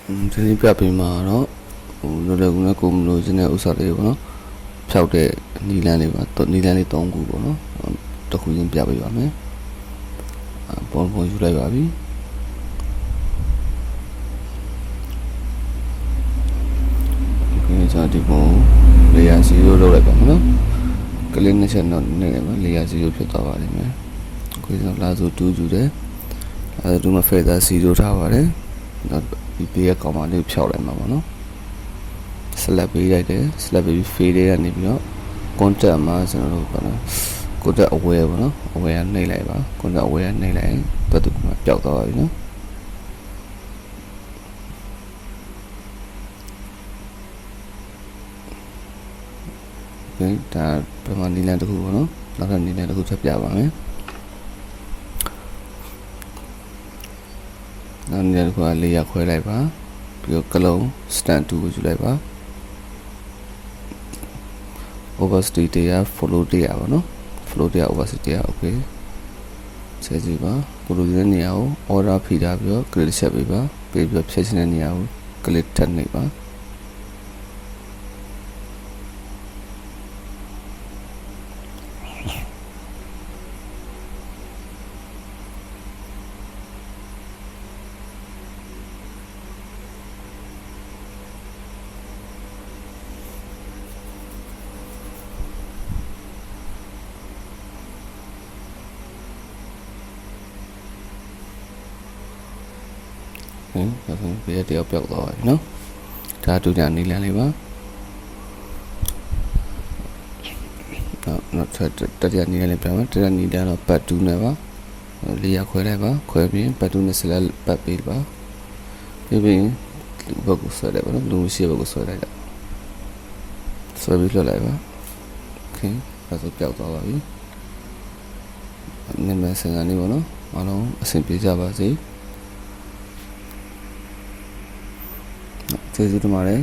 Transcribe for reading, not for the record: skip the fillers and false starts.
ဒီနေ့ပြပေးမှာတော့လောလောကူနဲ့ကိုမလို့ခြင်းတဲ့ဥစ္စာလေးပေါ့နော်ဖြောက်တဲ့နီလန်းလေးပါနီလန်းလေး3ခုပေါ့နော်တစ်ခုချင်းပြပေးပါမယ်ပုံယူလိုက်ပါပြီဒီစားဒီပုံလေယာ0လောက်လိုက်ပါမယ်နော်ကလေးနှစ်ချက်တော့နေတယ်ပါလေယာ0ဖြစ်သွားပါလိမ့်မယ်ကိုယ်စားလာဆို2ယူတယ်အဲဒါမှဖက်သား0ထားပါတယ်တော့ဒီပေးရကောင်မလေးဖြောက်လိုက်မှာပေါ့နော်slab ပေးလိုက်တယ် slab ပြီး fade ကနေပြီးတော့ contact မှာကျွန်တော်တို့ပေါ့နော် contact aware ပေါ့နော် aware နှိပ်လိုက်ပါ contact aware နှိပ်လိုက်ရင်တော်တူကပျောက်သွားပါပြီနော်ဒါပမာနီလန်တစ်ခုပေါ့နော်နောက်ထပ်နီလန်တစ်ခုချက်ပြပါမယ်နောက်နီလန်တစ်ခုကလေယာခွဲလိုက်ပါပြီးတော့ကလုံး stand 2ကိုယူလိုက်ပါ opacity တရား follow တရားပါနော် follow တရား opacity တရား okay ဆက်ကြည့်ပါကိုလိုတဲ့နေရာကို order ဖိထားပြီးတော့ grid ချက်ပေးပါပြီးတော့ဖြည့်ရှင်တဲ့နေရာကို grid ထပ်နှိပ်ပါဒါဆိုပြည့်တယောက်ပြောက်သွားပြီနော်ဒါတူညာနီလန်းလေးပါနောက်တတိယနီလန်းလေးပြန်ပါတတိယနီလန်းတော့ပတ်2နဲ့ပါလေးရခွဲလိုက်ပါခွဲပြီးပတ်2နဲ့ဆက်လက်ပတ်ပေးပါပြီးဘက်ကိုဆွဲလိုက်ပါနော်လူရှိဘက်ကိုဆွဲလိုက်တာဆွဲပြီးလွှတ်လိုက်ပါโอเคဒါဆိုပြောက်သွားပါပြီနည်းနည်းစင်စံလေးပေါ့နော်အားလုံးအဆင်ပြေကြပါစေကျေးဇူးတင်ပါတယ်